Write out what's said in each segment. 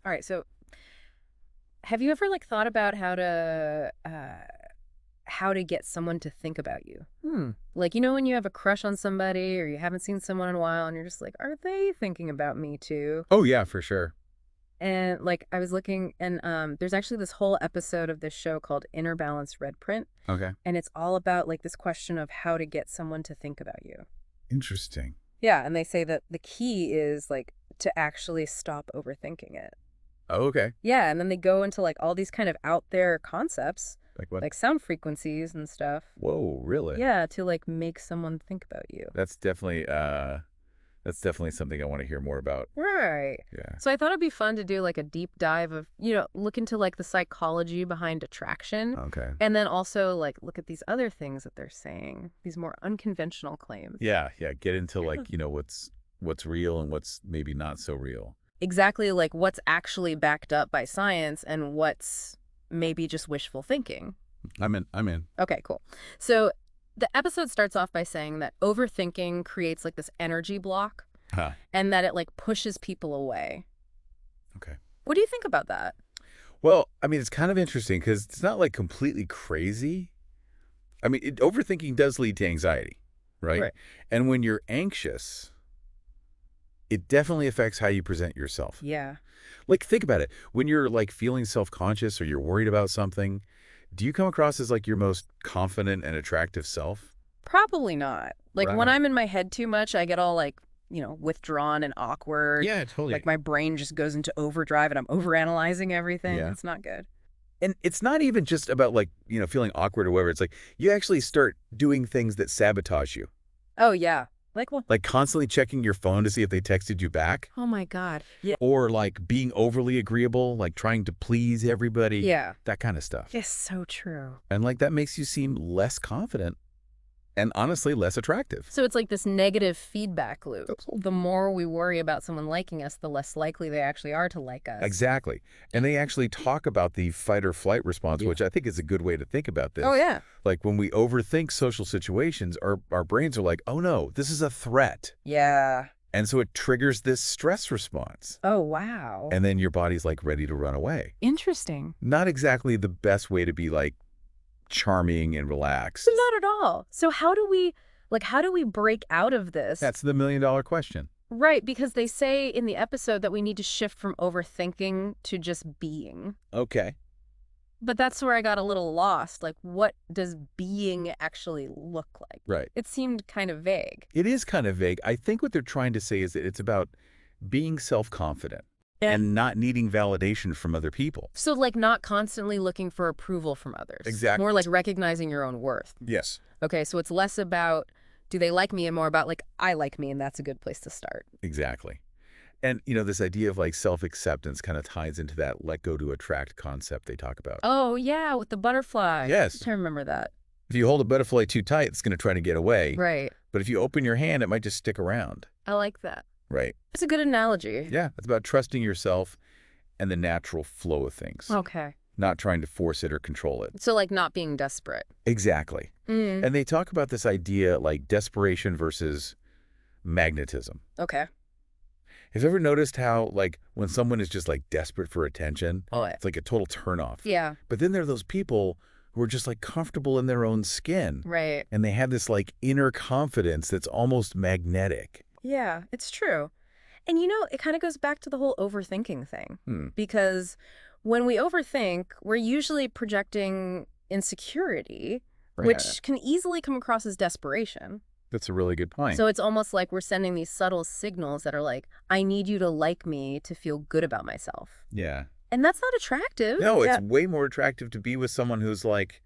All right, so have you ever like thought about how to get someone to think about you? Hmm. Like, you know, when you have a crush on somebody or you haven't seen someone in a while and you're just like, are they thinking about me too? Oh, yeah, for sure. And like I was looking and there's actually this whole episode of this show called Inner Balance Red Print, Okay. and it's all about like this question of how to get someone to think about you. Interesting. Yeah, and they say that the key is like to actually stop overthinking it. Oh, okay. Yeah, and then they go into like all these kind of out there concepts, Like what? like sound frequencies and stuff. Whoa, really? Yeah, to like make someone think about you. That's definitely something I want to hear more about. Right. Yeah. So I thought it'd be fun to do like a deep dive of, look into like the psychology behind attraction, Okay. and then also like look at these other things that they're saying, these more unconventional claims. Yeah, yeah. Get into like, what's real and what's maybe not so real. Exactly, like what's actually backed up by science and what's maybe just wishful thinking. I'm in. Okay, cool. So the episode starts off by saying that overthinking creates like this energy block Huh. and that it like pushes people away. Okay. What do you think about that? Well, I mean, it's kind of interesting because it's not like completely crazy. I mean, overthinking does lead to anxiety, right? Right. And when you're anxious, it definitely affects how you present yourself. Yeah. Like, think about it. When you're like feeling self-conscious or you're worried about something, do you come across as like your most confident and attractive self? Probably not. Like when Right. I'm in my head too much, I get all like, withdrawn and awkward. Yeah, totally. Like my brain just goes into overdrive and I'm overanalyzing everything. Yeah. It's not good. And it's not even just about like, feeling awkward or whatever. It's like you actually start doing things that sabotage you. Oh, yeah. Like what? Like constantly checking your phone to see if they texted you back. Oh my God. Yeah. Or like being overly agreeable, like trying to please everybody. Yeah. That kind of stuff. It's so true. And like that makes you seem less confident and honestly less attractive. So it's like this negative feedback loop. The more we worry about someone liking us, the less likely they actually are to like us. Exactly. And they actually talk about the fight or flight response, which I think is a good way to think about this. Oh, yeah. Like when we overthink social situations, our brains are like, oh no, this is a threat. Yeah. And so it triggers this stress response. Oh, wow. And then your body's like ready to run away. Interesting. Not exactly the best way to be like charming and relaxed. Not at all. So how do we break out of this? That's the million-dollar question. Right, because they say in the episode that we need to shift from overthinking to just being. Okay. But that's where I got a little lost. Like, what does being actually look like? Right. It seemed kind of vague. It is kind of vague. I think what they're trying to say is that it's about being self-confident and not needing validation from other people. So, like, not constantly looking for approval from others. Exactly. More like recognizing your own worth. Yes. Okay, so it's less about, do they like me, and more about, like, I like me, and that's a good place to start. Exactly. And, this idea of like self-acceptance kind of ties into that let go to attract concept they talk about. Oh, yeah, with the butterfly. Yes. I remember that. If you hold a butterfly too tight, it's going to try to get away. Right. But if you open your hand, it might just stick around. I like that. Right. It's a good analogy. Yeah. It's about trusting yourself and the natural flow of things. Okay. Not trying to force it or control it. So, like, not being desperate. Exactly. Mm. And they talk about this idea like desperation versus magnetism. Okay. Have you ever noticed how, like, when someone is just, like, desperate for attention, Oh, it's like a total turnoff? yeah. But then there are those people who are just, like, comfortable in their own skin. Right. And they have this, like, inner confidence that's almost magnetic. Yeah, it's true. And it kind of goes back to the whole overthinking thing. Because when we overthink, we're usually projecting insecurity, which can easily come across as desperation. That's a really good point. So it's almost like we're sending these subtle signals that are like, I need you to like me to feel good about myself. Yeah. And that's not attractive. No, it's way more attractive to be with someone who's like,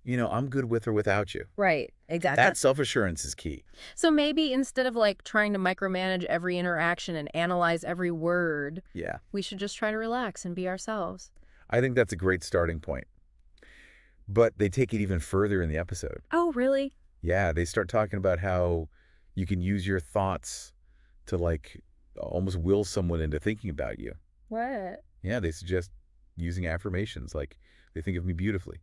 I'm good with or without you. Right, exactly. That self-assurance is key. So maybe instead of like trying to micromanage every interaction and analyze every word, Yeah. we should just try to relax and be ourselves. I think that's a great starting point. But they take it even further in the episode. Oh, really? Yeah, they start talking about how you can use your thoughts to like almost will someone into thinking about you. What? Yeah, they suggest using affirmations like they think of me beautifully.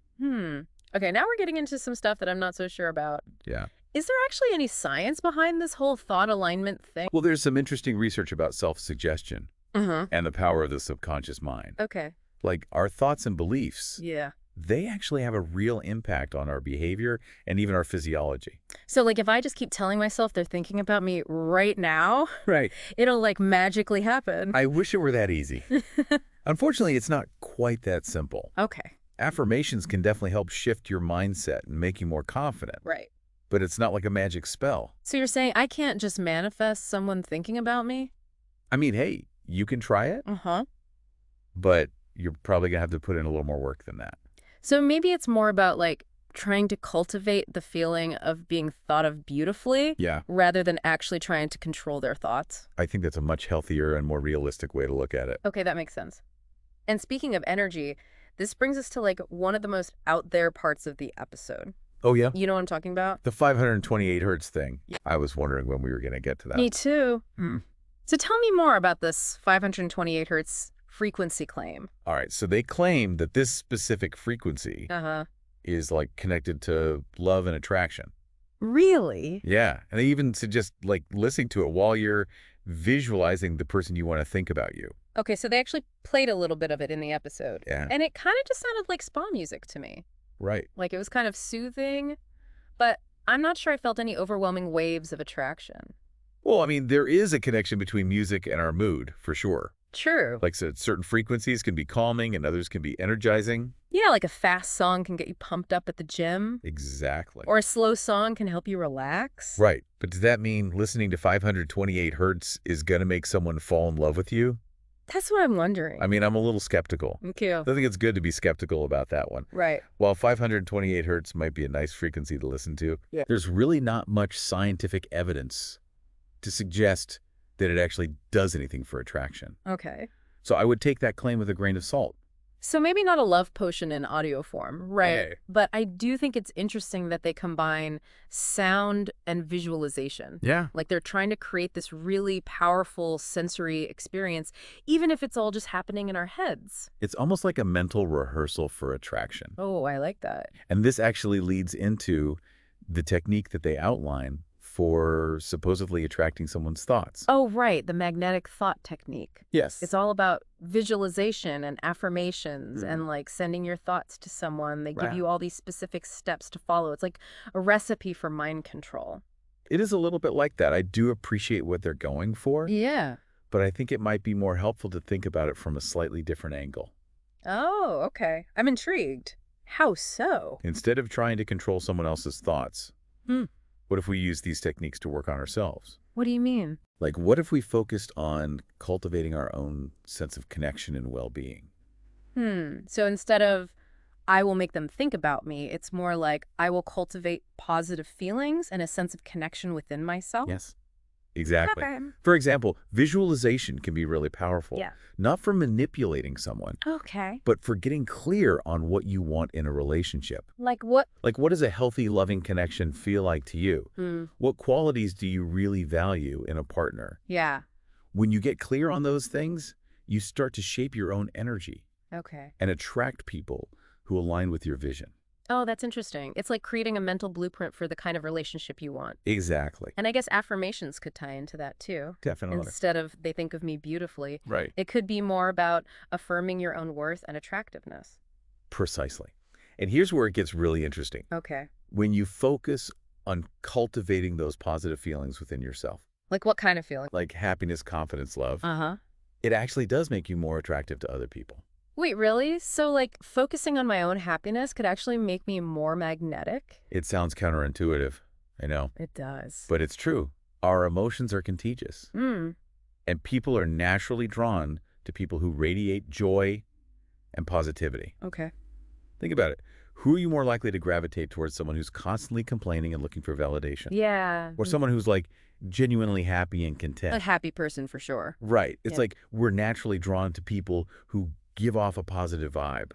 Okay, now we're getting into some stuff that I'm not so sure about. Yeah. Is there actually any science behind this whole thought alignment thing? Well, there's some interesting research about self-suggestion. and the power of the subconscious mind. Okay. Like our thoughts and beliefs, Yeah. they actually have a real impact on our behavior and even our physiology. So, like, if I just keep telling myself they're thinking about me right now, Right. it'll, like, magically happen. I wish it were that easy. Unfortunately, it's not quite that simple. Okay. Affirmations can definitely help shift your mindset and make you more confident, Right. but it's not like a magic spell. So you're saying I can't just manifest someone thinking about me? I mean, hey, you can try it, Uh-huh. but you're probably going to have to put in a little more work than that. So maybe it's more about, like, trying to cultivate the feeling of being thought of beautifully Yeah, rather than actually trying to control their thoughts. I think that's a much healthier and more realistic way to look at it. Okay, that makes sense. And speaking of energy, this brings us to, like, one of the most out there parts of the episode. Oh, yeah? You know what I'm talking about? The 528 hertz thing. I was wondering when we were going to get to that. Me too. So tell me more about this 528 hertz frequency claim. All right, so they claim that this specific frequency Uh-huh. is like connected to love and attraction. Really? Yeah, and they even suggest like listening to it while you're visualizing the person you want to think about you. Okay, so they actually played a little bit of it in the episode. Yeah. And it kind of just sounded like spa music to me. Right. Like, it was kind of soothing, but I'm not sure I felt any overwhelming waves of attraction. Well, I mean, there is a connection between music and our mood, for sure. True. Like certain frequencies can be calming and others can be energizing. Yeah, like a fast song can get you pumped up at the gym, Exactly. or a slow song can help you relax. Right. But does that mean listening to 528 hertz is going to make someone fall in love with you? That's what I'm wondering. I mean, I'm a little skeptical. Thank you. I think it's good to be skeptical about that one. Right. While 528 hertz might be a nice frequency to listen to, there's really not much scientific evidence to suggest that it actually does anything for attraction. Okay. So I would take that claim with a grain of salt. So maybe not a love potion in audio form, right? Hey. But I do think it's interesting that they combine sound and visualization. Yeah. Like they're trying to create this really powerful sensory experience, even if it's all just happening in our heads. It's almost like a mental rehearsal for attraction. Oh, I like that. And this actually leads into the technique that they outline for supposedly attracting someone's thoughts. Oh, right. The magnetic thought technique. Yes. It's all about visualization and affirmations and like sending your thoughts to someone. They give you all these specific steps to follow. It's like a recipe for mind control. It is a little bit like that. I do appreciate what they're going for, Yeah. but I think it might be more helpful to think about it from a slightly different angle. Oh, okay. I'm intrigued. How so? Instead of trying to control someone else's thoughts, Hmm. what if we use these techniques to work on ourselves? What do you mean? Like, what if we focused on cultivating our own sense of connection and well-being? So instead of I will make them think about me, it's more like I will cultivate positive feelings and a sense of connection within myself. Yes, exactly. Okay. For example, visualization can be really powerful. Yeah. Not for manipulating someone, Okay. but for getting clear on what you want in a relationship. Like what? Like, what does a healthy, loving connection feel like to you? What qualities do you really value in a partner? Yeah. When you get clear on those things, you start to shape your own energy Okay. and attract people who align with your vision. Oh, that's interesting. It's like creating a mental blueprint for the kind of relationship you want. Exactly. And I guess affirmations could tie into that too. Definitely. Instead of they think of me beautifully, Right. it could be more about affirming your own worth and attractiveness. Precisely. And here's where it gets really interesting. Okay. When you focus on cultivating those positive feelings within yourself, Like what kind of feeling? like happiness, confidence, love, Uh-huh. it actually does make you more attractive to other people. Wait, really? So, like, focusing on my own happiness could actually make me more magnetic? It sounds counterintuitive, I know, It does. but it's true. Our emotions are contagious, and people are naturally drawn to people who radiate joy and positivity. Okay. Think about it. Who are you more likely to gravitate towards? Someone who's constantly complaining and looking for validation? Yeah. Or someone who's like genuinely happy and content? A happy person for sure. Right. It's Yeah. like we're naturally drawn to people who give off a positive vibe.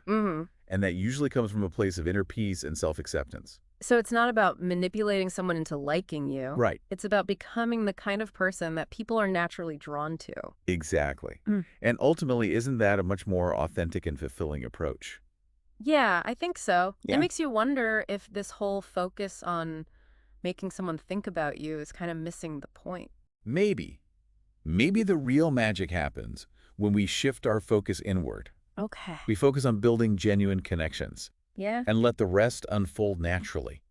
And that usually comes from a place of inner peace and self-acceptance. So it's not about manipulating someone into liking you. Right. It's about becoming the kind of person that people are naturally drawn to. Exactly. And ultimately, isn't that a much more authentic and fulfilling approach? Yeah, I think so. Yeah. It makes you wonder if this whole focus on making someone think about you is kind of missing the point. Maybe. Maybe the real magic happens when we shift our focus inward. Okay. We focus on building genuine connections Yeah, and let the rest unfold naturally.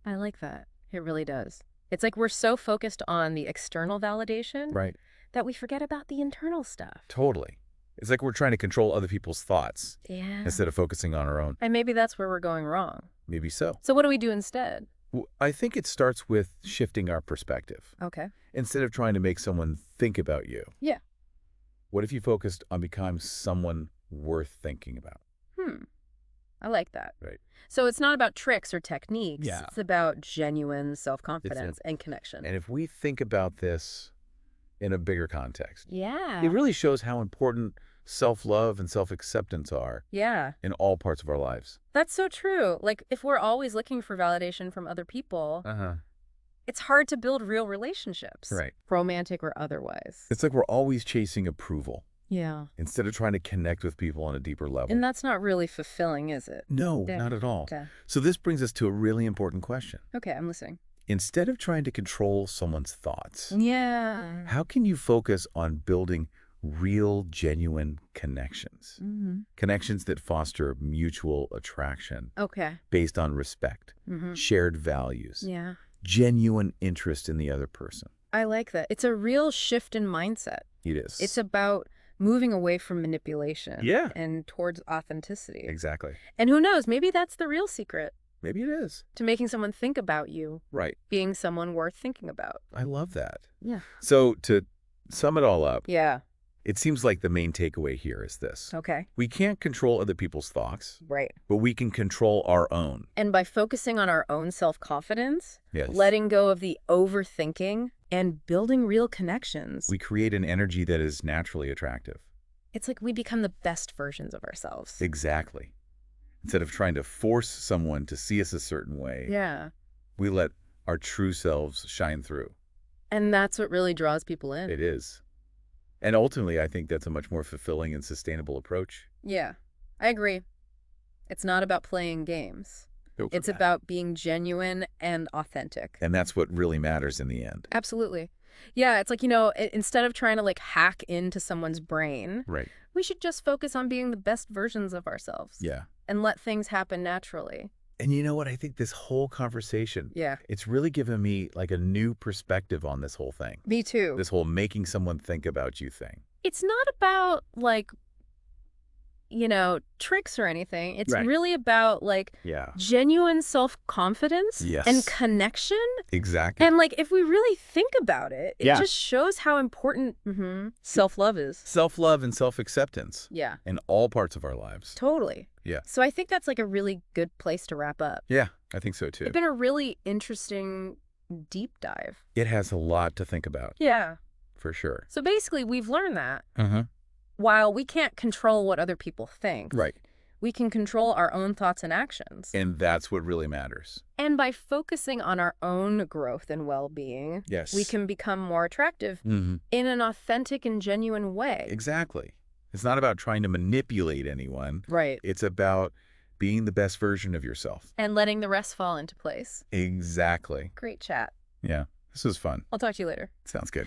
I like that. It really does. It's like we're so focused on the external validation Right. that we forget about the internal stuff. Totally. It's like we're trying to control other people's thoughts Yeah. instead of focusing on our own. And maybe that's where we're going wrong. Maybe so. So what do we do instead? I think it starts with shifting our perspective. Okay. Instead of trying to make someone think about you. Yeah. What if you focused on becoming someone worth thinking about? I like that. Right. So it's not about tricks or techniques. Yeah. It's about genuine self-confidence and connection. And if we think about this in a bigger context, Yeah. it really shows how important self-love and self-acceptance are Yeah. in all parts of our lives. That's so true. Like, if we're always looking for validation from other people, it's hard to build real relationships. Right. Romantic or otherwise. It's like we're always chasing approval Yeah. instead of trying to connect with people on a deeper level. And that's not really fulfilling, is it? No, Yeah. not at all. Okay. So this brings us to a really important question. Okay, I'm listening. Instead of trying to control someone's thoughts, Yeah. how can you focus on building real, genuine connections? Connections that foster mutual attraction Okay. based on respect, shared values, Yeah. genuine interest in the other person. I like that. It's a real shift in mindset. It is. It's about moving away from manipulation. Yeah. And towards authenticity. Exactly. And who knows, maybe that's the real secret Maybe it is. to making someone think about you, Right. being someone worth thinking about. I love that. Yeah. So to sum it all up, Yeah. it seems like the main takeaway here is this. Okay. We can't control other people's thoughts, Right. but we can control our own. And by focusing on our own self-confidence, Yes. letting go of the overthinking, and building real connections, We create an energy that is naturally attractive. it's like we become the best versions of ourselves. Exactly. Instead of trying to force someone to see us a certain way, Yeah. we let our true selves shine through. And that's what really draws people in. It is. And ultimately, I think that's a much more fulfilling and sustainable approach. Yeah, I agree. It's not about playing games. It's about being genuine and authentic. And that's what really matters in the end. Absolutely. Yeah, it's like, instead of trying to like hack into someone's brain, Right. we should just focus on being the best versions of ourselves. Yeah. And let things happen naturally. And you know what? I think this whole conversation, Yeah. it's really given me like a new perspective on this whole thing. Me too. This whole making someone think about you thing. It's not about like, tricks or anything. It's Right. really about like Yeah. genuine self-confidence Yes. and connection. Exactly. And like, if we really think about it, it Yeah. just shows how important self-love is. Self-love and self-acceptance Yeah, in all parts of our lives. totally. Yeah. So I think that's like a really good place to wrap up. Yeah, I think so too. It's been a really interesting deep dive. It has a lot to think about, Yeah. for sure. So basically, we've learned that Uh-huh. while we can't control what other people think, Right. we can control our own thoughts and actions. And that's what really matters. And by focusing on our own growth and well-being, Yes. we can become more attractive in an authentic and genuine way. Exactly. It's not about trying to manipulate anyone. Right. It's about being the best version of yourself. And letting the rest fall into place. Exactly. Great chat. Yeah. This was fun. I'll talk to you later. Sounds good.